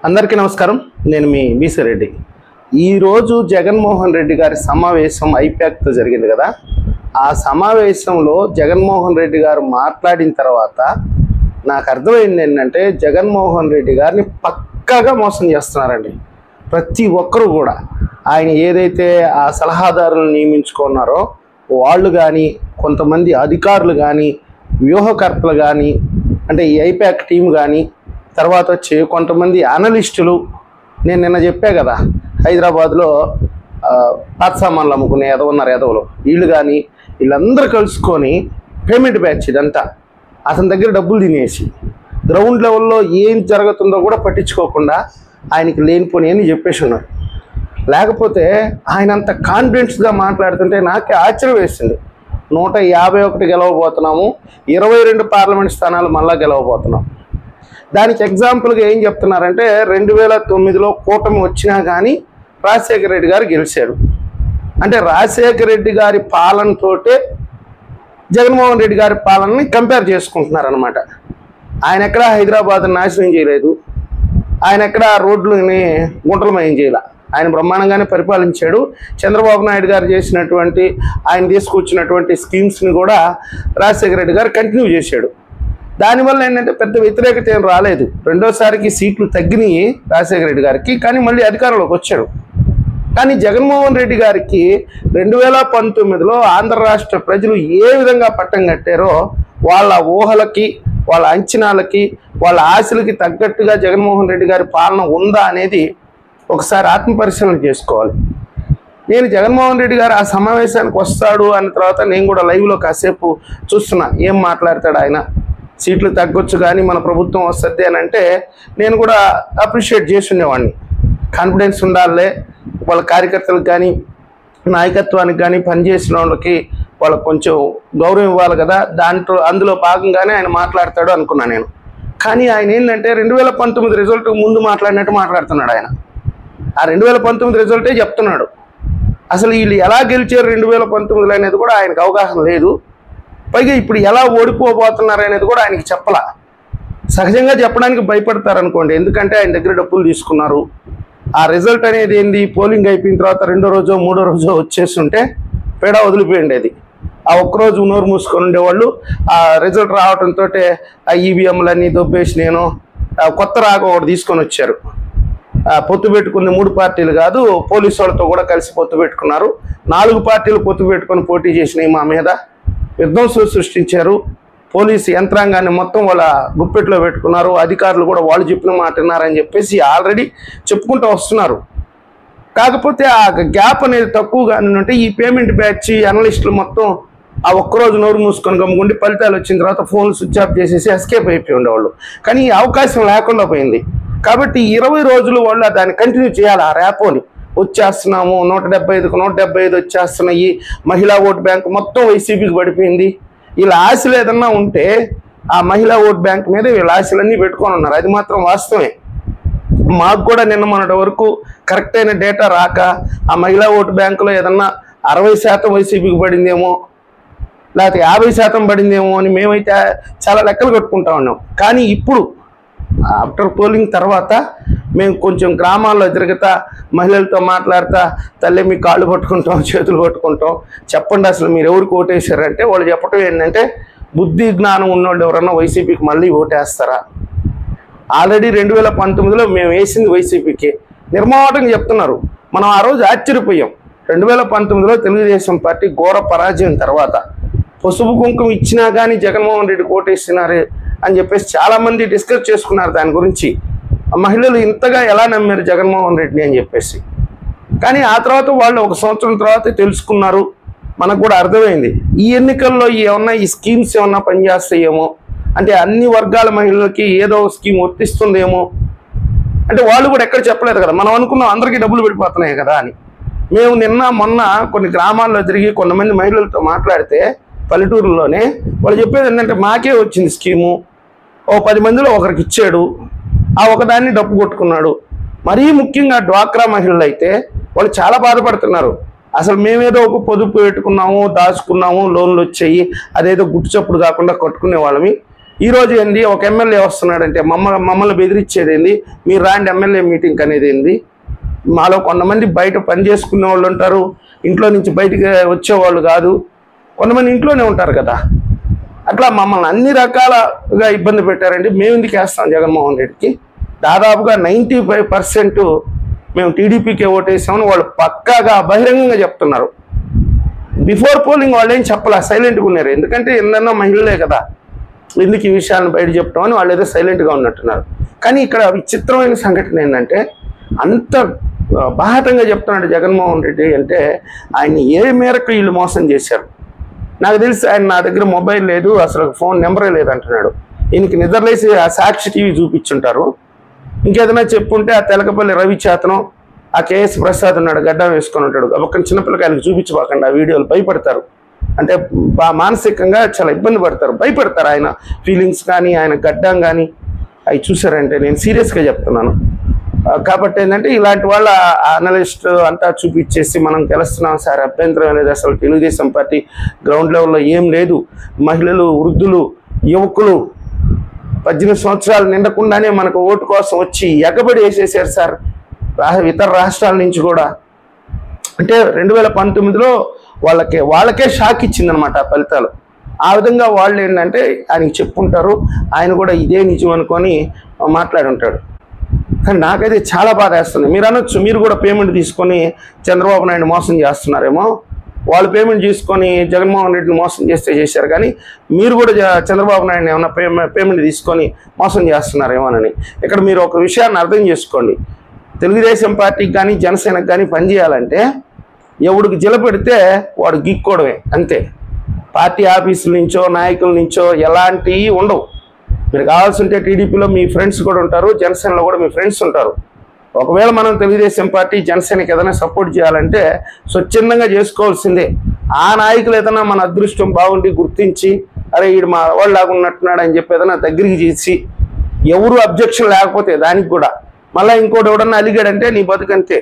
అందరికీ నమస్కారం. నేను మీ బీసీ రెడ్డి. ఈరోజు జగన్మోహన్ రెడ్డి గారి సమావేశం ఐపాక్తో జరిగింది కదా. ఆ సమావేశంలో జగన్మోహన్ రెడ్డి గారు మాట్లాడిన తర్వాత నాకు అర్థమైంది ఏంటంటే జగన్మోహన్ రెడ్డి గారిని పక్కాగా మోసం చేస్తున్నారండి ప్రతి ఒక్కరూ కూడా. ఆయన ఏదైతే ఆ సలహాదారులను నియమించుకున్నారో వాళ్ళు కానీ, కొంతమంది అధికారులు కానీ, వ్యూహకర్తలు కానీ, అంటే ఈ ఐపాక్ టీం కానీ, తర్వాత వచ్చి కొంతమంది అనలిస్టులు. నేను నిన్న చెప్పా కదా, హైదరాబాద్లో పాత సామాన్లు అమ్ముకునే ఎదవలు వీళ్ళు కానీ వీళ్ళందరూ కలుసుకొని పేమెంట్ బ్యాచ్ ఇదంతా అతని దగ్గర డబ్బులు తినేసి గ్రౌండ్ లెవెల్లో ఏం జరుగుతుందో కూడా పట్టించుకోకుండా ఆయనకి లేనిపోని అని చెప్పేసి ఉన్నారు. లేకపోతే ఆయన అంత కాన్ఫిడెన్స్గా మాట్లాడుతుంటే నాకే ఆశ్చర్యం వేసింది. 151 గెలవబోతున్నాము, 22 పార్లమెంట్ స్థానాలు మళ్ళా గెలవబోతున్నాం. దానికి ఎగ్జాంపుల్గా ఏం చెప్తున్నారంటే 2009లో కూటమి వచ్చినా కానీ రాజశేఖర రెడ్డి గారు గెలిచాడు. అంటే రాజశేఖర రెడ్డి గారి పాలనతోటే జగన్మోహన్ రెడ్డి గారి పాలనని కంపేర్ చేసుకుంటున్నారనమాట. ఆయన ఎక్కడ హైదరాబాద్ నాశనం చేయలేదు, ఆయన ఎక్కడ రోడ్లని గుంటలమయం చేయాల. ఆయన బ్రహ్మాండంగానే పరిపాలించాడు. చంద్రబాబు నాయుడు గారు చేసినటువంటి, ఆయన తీసుకొచ్చినటువంటి స్కీమ్స్ని కూడా రాజశేఖర రెడ్డి గారు కంటిన్యూ చేశాడు. దానివల్ల ఏంటంటే పెద్ద వ్యతిరేకత ఏం రాలేదు. రెండోసారికి సీట్లు తగ్గినాయి రాజశేఖర రెడ్డి గారికి, కానీ మళ్ళీ అధికారంలోకి వచ్చాడు. కానీ జగన్మోహన్ రెడ్డి గారికి 2019లో ఆంధ్ర రాష్ట్ర ప్రజలు ఏ విధంగా పట్టం కట్టారో వాళ్ళ ఊహలకి, వాళ్ళ అంచనాలకి, వాళ్ళ ఆశలకి తగ్గట్టుగా జగన్మోహన్ రెడ్డి గారి పాలన ఉందా అనేది ఒకసారి ఆత్మపరిశీలన చేసుకోవాలి. నేను జగన్మోహన్ రెడ్డి గారు ఆ సమావేశానికి వస్తాడు అన్న తర్వాత నేను కూడా లైవ్లో కాసేపు చూస్తున్నా, ఏం మాట్లాడతాడు ఆయన. సీట్లు తగ్గొచ్చు కానీ మన ప్రభుత్వం వస్తుంది అని అంటే నేను కూడా అప్రిషియేట్ చేసి ఉండేవాడిని. కాన్ఫిడెన్స్ ఉండాలే వాళ్ళ కార్యకర్తలకు కానీ, నాయకత్వానికి కానీ, పనిచేసిన వాళ్ళకి వాళ్ళకి కొంచెం గౌరవం ఇవ్వాలి కదా. అందులో భాగంగానే ఆయన మాట్లాడతాడు అనుకున్నా నేను. కానీ ఆయన ఏంటంటే 2019 రిజల్ట్ ముందు మాట్లాడినట్టు మాట్లాడుతున్నాడు. ఆయన ఆ 2019 రిజల్టే చెప్తున్నాడు. అసలు వీళ్ళు ఎలా గెలిచారు 2019లో అనేది కూడా ఆయనకు అవగాహన లేదు. పైగా ఇప్పుడు ఎలా ఓడిపోబోతున్నారు అనేది కూడా ఆయనకి చెప్పలా. సహజంగా చెప్పడానికి భయపడతారనుకోండి, ఎందుకంటే ఆయన దగ్గర డబ్బులు తీసుకున్నారు. ఆ రిజల్ట్ అనేది ఏంది, పోలింగ్ అయిపోయిన తర్వాత 2వ రోజో 3వ రోజో వచ్చేస్తుంటే పేడ వదిలిపోయింది. అది ఆ ఒక్కరోజు నోరు మూసుకొని ఉండేవాళ్ళు. ఆ రిజల్ట్ రావడంతో ఆ ఈవీఎంలన్నీ దొబ్బేసి నేను కొత్త రాగం ఒకటి తీసుకొని వచ్చారు. పొత్తు పెట్టుకున్న 3 పార్టీలు కాదు, పోలీసు వాళ్ళతో కూడా కలిసి పొత్తు పెట్టుకున్నారు. 4 పార్టీలు పొత్తు పెట్టుకొని పోటీ చేసినాయి మా మీద, విధ్వంసం సృష్టించారు. పోలీసు యంత్రాంగాన్ని మొత్తం వాళ్ళ గుప్పెట్లో పెట్టుకున్నారు. అధికారులు కూడా వాళ్ళు చెప్పిన మాట విన్నారని చెప్పేసి ఆల్రెడీ చెప్పుకుంటూ వస్తున్నారు. కాకపోతే ఆ గ్యాప్ అనేది తక్కువగా ఉంటే ఈ పేమెంట్ బ్యాచ్ అనలిస్టులు మొత్తం ఆ ఒక్కరోజు నోరు మూసుకొని గమ్ముకుండి ఫలితాలు వచ్చిన తర్వాత ఫోన్లు స్విచ్ ఆఫ్ చేసేసి ఎస్కేప్ అయిపోయి ఉండేవాళ్ళు. కానీ ఈ అవకాశం లేకుండా పోయింది. కాబట్టి 20 రోజులు వాళ్ళు దాన్ని కంటిన్యూ చేయాలి. ఆ ర్యాపోని వచ్చేస్తున్నాము, 175కు 175 వచ్చేస్తున్నాయి, మహిళా ఓటు బ్యాంక్ మొత్తం వైసీపీకి పడిపోయింది. వీళ్ళ ఆశలు ఏదన్నా ఉంటే ఆ మహిళా ఓటు బ్యాంక్ మీద వీళ్ళ ఆశలన్నీ పెట్టుకొని ఉన్నారు. అది మాత్రం వాస్తవమే. మాకు కూడా నిన్న మొన్నటి వరకు కరెక్ట్ అయిన డేటా రాక ఆ మహిళా ఓటు బ్యాంకులో ఏదన్నా 60% వైసీపీకి పడిందేమో, లేకపోతే 50% పడిందేమో అని మేమైతే చాలా లెక్కలు కట్టుకుంటా ఉన్నాం. కానీ ఇప్పుడు ఆఫ్టర్ పోలింగ్ తర్వాత మేము కొంచెం గ్రామాల్లో తిరుగుతా, మహిళలతో మాట్లాడుతా, తల్లి మీ కాళ్ళు పట్టుకుంటాం, చేతులు పట్టుకుంటాం, చెప్పండి అసలు మీరు ఎవరికి ఓటేశారంటే వాళ్ళు చెప్పడం ఏంటంటే, బుద్ధి జ్ఞానం ఉన్నోళ్ళు ఎవరన్నా వైసీపీకి మళ్ళీ ఓటేస్తారా? ఆల్రెడీ 2019లో మేము వేసింది వైసీపీకి నిర్మాటంగా చెప్తున్నారు. మనం ఆ రోజు ఆశ్చర్యపోయాం. 2019లో తెలుగుదేశం పార్టీ ఘోర పరాజయం తర్వాత పసుపు కుంకుమ ఇచ్చినా కానీ జగన్మోహన్ రెడ్డి ఓటేస్తున్నారు అని చెప్పేసి చాలామంది డిస్కస్ చేసుకున్నారు దాని గురించి. మహిళలు ఇంతగా ఎలా నమ్మారు జగన్మోహన్ రెడ్డిని అని చెప్పేసి. కానీ ఆ తర్వాత వాళ్ళు 1 సంవత్సరం తర్వాత తెలుసుకున్నారు, మనకు కూడా అర్థమైంది ఈ ఎన్నికల్లో ఏమన్నా ఈ స్కీమ్స్ ఏమన్నా పనిచేస్తాయేమో, అంటే అన్ని వర్గాల మహిళలకి ఏదో స్కీమ్ వర్తిస్తుందేమో. అంటే వాళ్ళు కూడా ఎక్కడ చెప్పలేదు కదా, మనం అనుకున్నాం అందరికీ డబ్బులు పడిపోతున్నాయి కదా అని. మేము నిన్న మొన్న కొన్ని గ్రామాల్లో తిరిగి కొంతమంది మహిళలతో మాట్లాడితే పల్లెటూరులోనే వాళ్ళు చెప్పేది ఏంటంటే, మాకే వచ్చింది స్కీము, ఓ 10 మందిలో ఒకరికి ఇచ్చాడు, ఆ ఒకదాన్ని డబ్బు కొట్టుకున్నాడు. మరీ ముఖ్యంగా డ్వాక్రా మహిళలు అయితే వాళ్ళు చాలా బాధపడుతున్నారు. అసలు మేమేదో ఒక పొదుపు పెట్టుకున్నాము, దాచుకున్నాము, లోన్లు వచ్చాయి, అదేదో గుట్టు చప్పుడు కాకుండా కట్టుకునే వాళ్ళమి, ఈరోజు ఏంది ఒక ఎమ్మెల్యే వస్తున్నాడంటే మమ్మల్ని బెదిరించేది ఏంది, మీరు రాండి ఎమ్మెల్యే మీటింగ్ అనేది ఏంది. మాలో కొంతమంది బయట పని చేసుకునే వాళ్ళు ఉంటారు, ఇంట్లో నుంచి బయటికి వచ్చేవాళ్ళు కాదు, కొంతమంది ఇంట్లోనే ఉంటారు కదా. అట్లా మమ్మల్ని అన్ని రకాలుగా ఇబ్బంది పెట్టారండి. మేము ఎందుకు వేస్తాం జగన్మోహన్ రెడ్డికి? దాదాపుగా 95% మేము టీడీపీకే ఓటేసామని వాళ్ళు పక్కాగా బహిరంగంగా చెప్తున్నారు. బిఫోర్ పోలింగ్ వాళ్ళు ఏం చెప్పలే, సైలెంట్గా ఉన్నారు. ఎందుకంటే ఎన్నెన్నో మహిళలే కదా, ఎందుకు ఈ విషయాలను బయట చెప్తామని వాళ్ళు ఏదో సైలెంట్గా ఉన్నట్టున్నారు. కానీ ఇక్కడ విచిత్రమైన సంఘటన ఏంటంటే, అంత బాహటంగా చెప్తున్నాడు జగన్మోహన్ రెడ్డి అంటే ఆయన ఏ మేరకు వీళ్ళు మోసం చేశారు. నాకు తెలిసి ఆయన నా దగ్గర మొబైల్ లేదు, అసలు ఫోన్ నెంబరే లేదంటున్నాడు. ఈయనకి నిద్రలేసి ఆ సాక్షి టీవీ చూపించుంటారు. ఇంకేదైనా చెప్పుంటే ఆ తెలకపల్లి రవిచేతనం, ఆ కేఎస్ ప్రసాద్ ఉన్నాడు, గడ్డం వేసుకొని ఉంటాడు. ఒక్క చిన్నపిల్లకాయలకు చూపించబోకండి, ఆ వీడియోలు భయపడతారు. అంటే మానసికంగా చాలా ఇబ్బంది పడతారు, భయపడతారు. ఆయన ఫీలింగ్స్ కానీ ఆయన గడ్డం కానీ అవి చూసారంటే నేను సీరియస్గా చెప్తున్నాను. కాబట్టి ఏంటంటే ఇలాంటి వాళ్ళ అనలిస్ట్ అంతా చూపించేసి మనం గెలుస్తున్నాం సార్, అభ్యంతరం అనేది అసలు తెలుగుదేశం పార్టీ గ్రౌండ్ లెవెల్లో ఏం లేదు. మహిళలు, వృద్ధులు, యువకులు 18 సంవత్సరాలు నిండకుండానే మనకు ఓటు కోసం వచ్చి ఎగబడి వేసేసారు సార్, ఇతర రాష్ట్రాల నుంచి కూడా. అంటే 2019లో వాళ్ళకే షాక్ ఇచ్చిందనమాట ఆ ఫలితాలు. ఆ విధంగా వాళ్ళు ఏంటంటే ఆయనకి చెప్పుంటారు, ఆయన కూడా ఇదే నిజం అనుకొని మాట్లాడి ఉంటాడు. కానీ నాకైతే చాలా బాధ వేస్తుంది. మీరు అనొచ్చు, మీరు కూడా పేమెంట్ తీసుకొని చంద్రబాబు నాయుడు మోసం చేస్తున్నారేమో, వాళ్ళు పేమెంట్ తీసుకొని జగన్మోహన్ రెడ్డిని మోసం చేశారు, కానీ మీరు కూడా చంద్రబాబు నాయుడు ఏమన్నా పేమెంట్ తీసుకొని మోసం చేస్తున్నారేమోనని. ఇక్కడ మీరు ఒక విషయాన్ని అర్థం చేసుకోండి. తెలుగుదేశం పార్టీకి కానీ జనసేనకు కానీ పనిచేయాలంటే ఎవడికి జిలపెడితే వాడు గిక్కోవడమే అంతే. పార్టీ ఆఫీసుల నుంచో నాయకుల నుంచో ఎలాంటివి ఉండవు. మీరు కావాల్సి ఉంటే టీడీపీలో మీ ఫ్రెండ్స్ కూడా ఉంటారు, జనసేనలో కూడా మీ ఫ్రెండ్స్ ఉంటారు. ఒకవేళ మనం తెలుగుదేశం పార్టీ జనసేనకి ఏదైనా సపోర్ట్ చేయాలంటే స్వచ్ఛందంగా చేసుకోవాల్సిందే. ఆ నాయకులు ఏదైనా మన అదృష్టం బాగుండి గుర్తించి అరే వీడు మా వాళ్ళలాగా ఉన్నట్టున్నాడు అని చెప్పి ఏదైనా దగ్గరికి చేసి, ఎవరు అబ్జెక్షన్ లేకపోతే దానికి కూడా మళ్ళీ ఇంకోటి ఎవడన్నా అలిగాడంటే నీ బతుకంతే.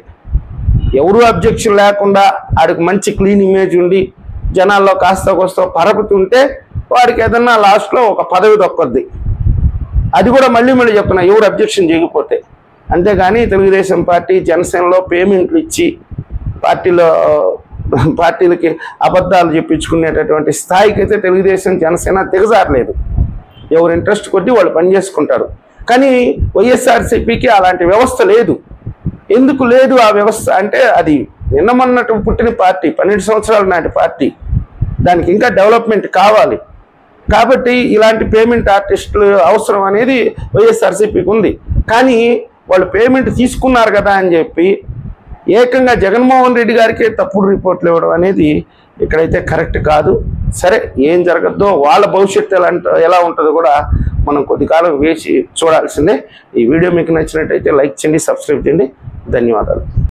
ఎవరు అబ్జెక్షన్ లేకుండా ఆడికి మంచి క్లీన్ ఇమేజ్ ఉండి జనాల్లో కాస్త కోస్త పరపుతుంటే వాడికి ఏదన్నా లాస్ట్లో ఒక పదవి దొక్కద్ది. అది కూడా మళ్ళీ చెప్తున్నా, ఎవరు అబ్జెక్షన్ చేయకపోతే. అంతేగాని తెలుగుదేశం పార్టీ జనసేనలో పేమెంట్లు ఇచ్చి పార్టీలకి అబద్ధాలు చెప్పించుకునేటటువంటి స్థాయికి అయితే తెలుగుదేశం జనసేన దిగజారలేదు. ఎవరు ఇంట్రెస్ట్ కొట్టి వాళ్ళు పనిచేసుకుంటారు. కానీ వైఎస్ఆర్సీపీకి అలాంటి వ్యవస్థ లేదు. ఎందుకు లేదు ఆ వ్యవస్థ అంటే, అది నిన్నమన్నట్టు పుట్టిన పార్టీ, 12 సంవత్సరాల నాటి పార్టీ, దానికి ఇంకా డెవలప్మెంట్ కావాలి. కాబట్టి ఇలాంటి పేమెంట్ ఆర్టిస్టులు అవసరం అనేది వైఎస్ఆర్సీపీకి ఉంది. కానీ వాళ్ళు పేమెంట్ తీసుకున్నారు కదా అని చెప్పి ఏకంగా జగన్మోహన్ రెడ్డి గారికే తప్పుడు రిపోర్ట్లు ఇవ్వడం అనేది ఇక్కడైతే కరెక్ట్ కాదు. సరే, ఏం జరగద్దో, వాళ్ళ భవిష్యత్తు ఎలా ఉంటుందో కూడా మనం కొద్ది కాలం వేసి చూడాల్సిందే. ఈ వీడియో మీకు నచ్చినట్టయితే లైక్ చేయండి, సబ్స్క్రైబ్ చేయండి. ధన్యవాదాలు.